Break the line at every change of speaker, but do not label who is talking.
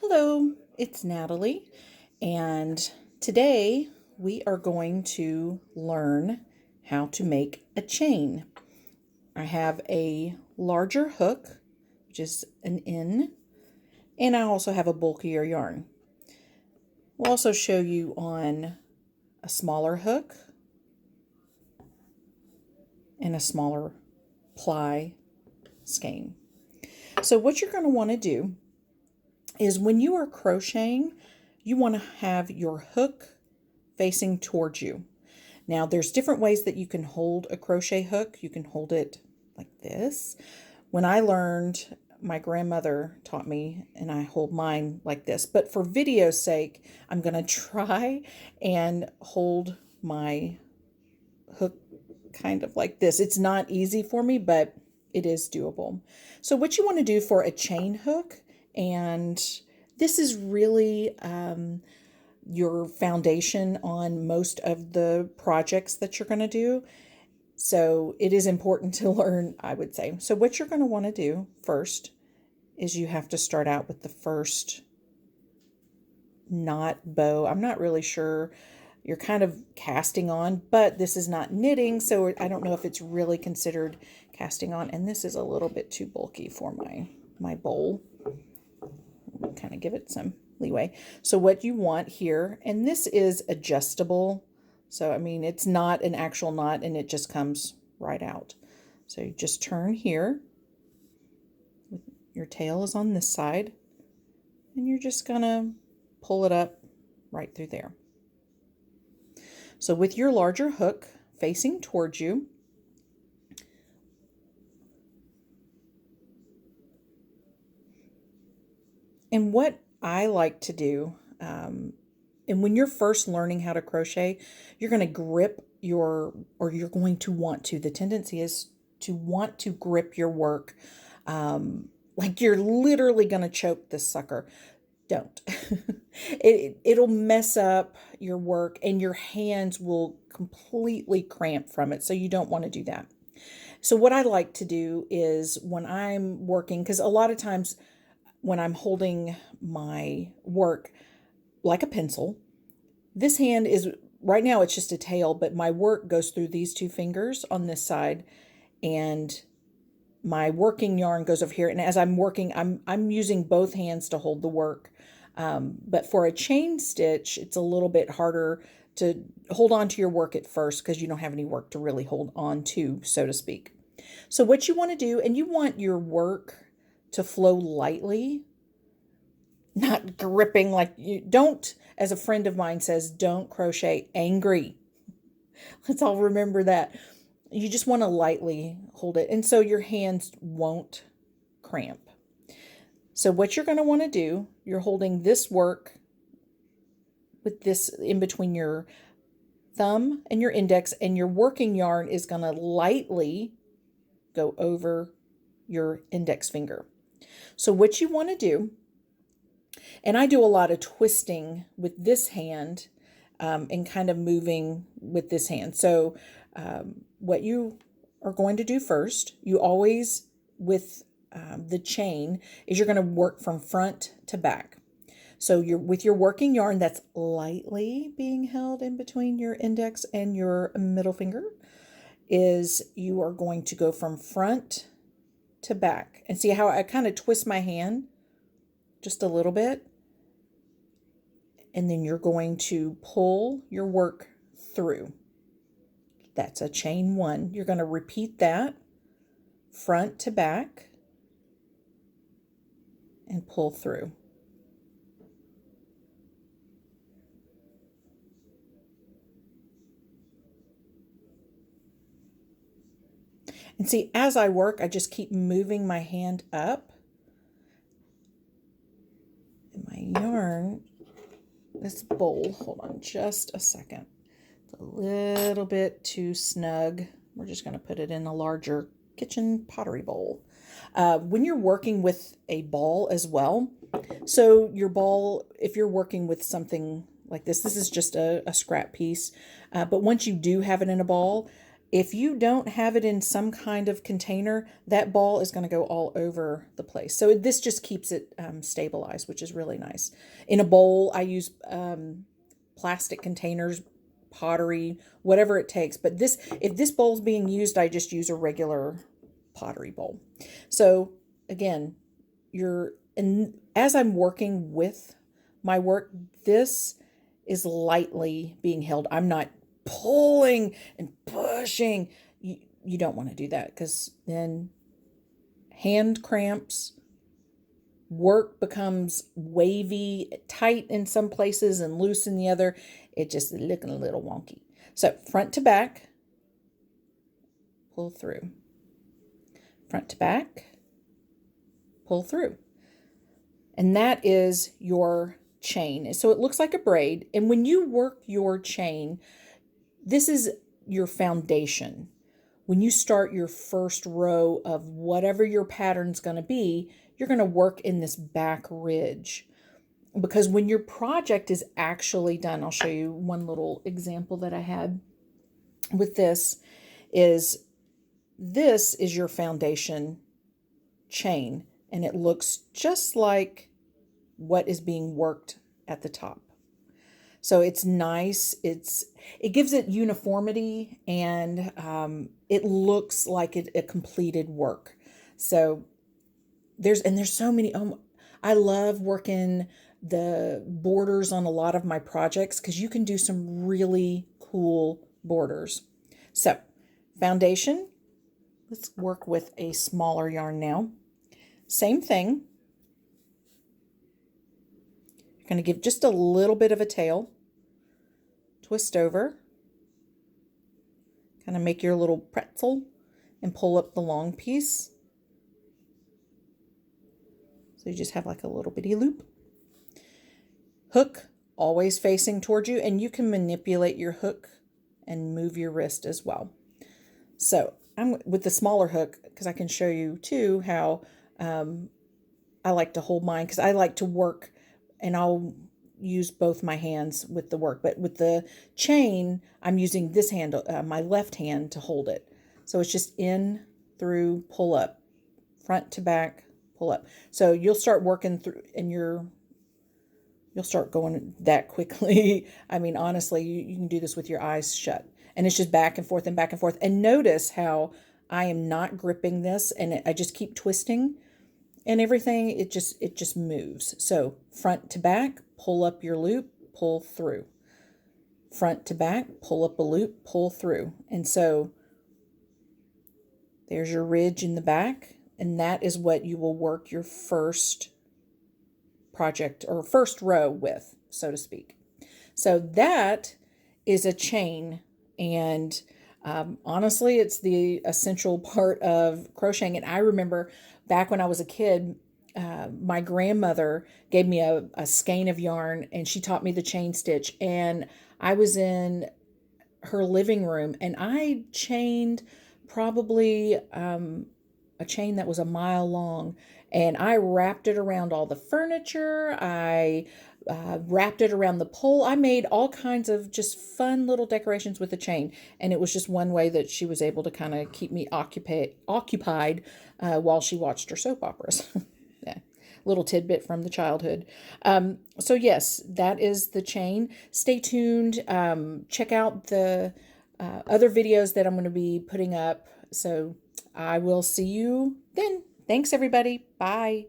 Hello, it's Natalie, and today we are going to learn how to make a chain. I have a larger hook, which is an N, and I also have a bulkier yarn. We'll also show you on a smaller hook and a smaller ply skein. So what you're going to want to do is when you are crocheting, you want to have your hook facing towards you. Now there's different ways that you can hold a crochet hook. You can hold it like this. When I learned, my grandmother taught me, and I hold mine like this. But for video's sake, I'm going to try and hold my hook kind of like this. It's not easy for me, but it is doable. So what you want to do for a chain hook, and this is really your foundation on most of the projects that you're going to do. So it is important to learn, I would say. So what you're going to want to do first is you have to start out with the first knot bow. I'm not really sure. You're kind of casting on, but this is not knitting, so I don't know if it's really considered casting on. And this is a little bit too bulky for my bowl. Kind of give it some leeway. So what you want here, and this is adjustable. So, I mean, it's not an actual knot and it just comes right out. So you just turn here. Your tail is on this side and you're just gonna pull it up right through there. So with your larger hook facing towards you, and what I like to do, and when you're first learning how to crochet, you're going to grip you're going to want to, the tendency is to want to grip your work like you're literally going to choke this sucker. Don't. It'll mess up your work and your hands will completely cramp from it. So you don't want to do that. So what I like to do is when I'm working, because a lot of times when I'm holding my work like a pencil, this hand is, right now it's just a tail, but my work goes through these two fingers on this side and my working yarn goes over here. And as I'm working, I'm using both hands to hold the work. But for a chain stitch, it's a little bit harder to hold on to your work at first because you don't have any work to really hold on to, so to speak. So what you want to do, and you want your work to flow lightly, not gripping like you don't, as a friend of mine says, don't crochet angry. Let's all remember that. You just want to lightly hold it. And so your hands won't cramp. So what you're going to want to do, you're holding this work with this in between your thumb and your index, and your working yarn is going to lightly go over your index finger. So what you want to do, and I do a lot of twisting with this hand and kind of moving with this hand. So what you are going to do first, you always, with the chain, is you're going to work from front to back. So you're with your working yarn that's lightly being held in between your index and your middle finger, is you are going to go from front to back. And see how I kind of twist my hand just a little bit? And then you're going to pull your work through. That's a chain one. You're going to repeat that front to back and pull through. And see, as I work, I just keep moving my hand up. And my yarn, this bowl, hold on just a second. It's a little bit too snug. We're just going to put it in a larger kitchen pottery bowl. When you're working with a ball as well, so your ball, if you're working with something like this is just a scrap piece, but once you do have it in a ball, If you don't have it in some kind of container, that ball is going to go all over the place. So this just keeps it stabilized, which is really nice. In a bowl, I use plastic containers, pottery, whatever it takes. But if this bowl is being used, I just use a regular pottery bowl. So again, as I'm working with my work, this is lightly being held. I'm not pulling and pushing. You don't want to do that, because then hand cramps, work becomes wavy, tight in some places and loose in the other. It just is looking a little wonky. So front to back, pull through. Front to back, pull through. And that is your chain. So it looks like a braid. And when you work your chain, this is your foundation. When you start your first row of whatever your pattern's going to be, you're going to work in this back ridge. Because when your project is actually done, I'll show you one little example that I had with this is your foundation chain, and it looks just like what is being worked at the top. So it's nice. It gives it uniformity, and it looks like a completed work. So there's so many. I love working the borders on a lot of my projects, because you can do some really cool borders. So foundation, let's work with a smaller yarn now. Same thing. You're going to give just a little bit of a tail, twist over, kind of make your little pretzel, and pull up the long piece. So you just have like a little bitty loop. Hook always facing towards you, and you can manipulate your hook and move your wrist as well. So I'm with the smaller hook, because I can show you too how I like to hold mine, because I like to work, and I'll use both my hands with the work. But with the chain, I'm using this hand, my left hand, to hold it. So it's just in, through, pull up, front to back, pull up. So you'll start working through, and you'll start going that quickly. I mean, honestly, you can do this with your eyes shut. And it's just back and forth and back and forth. And notice how I am not gripping this, and I just keep twisting and everything. It just moves. So front to back, pull up your loop, pull through. Front to back, pull up a loop, pull through. And so there's your ridge in the back. And that is what you will work your first project or first row with, so to speak. So that is a chain, and honestly, it's the essential part of crocheting. And I remember back when I was a kid, my grandmother gave me a skein of yarn, and she taught me the chain stitch, and I was in her living room, and I chained probably a chain that was a mile long, and I wrapped it around all the furniture. I wrapped it around the pole. I made all kinds of just fun little decorations with the chain, and it was just one way that she was able to kind of keep me occupied while she watched her soap operas. Yeah, little tidbit from the childhood. So yes, that is the chain. Stay tuned. Check out the other videos that I'm going to be putting up. So I will see you then. Thanks, everybody. Bye.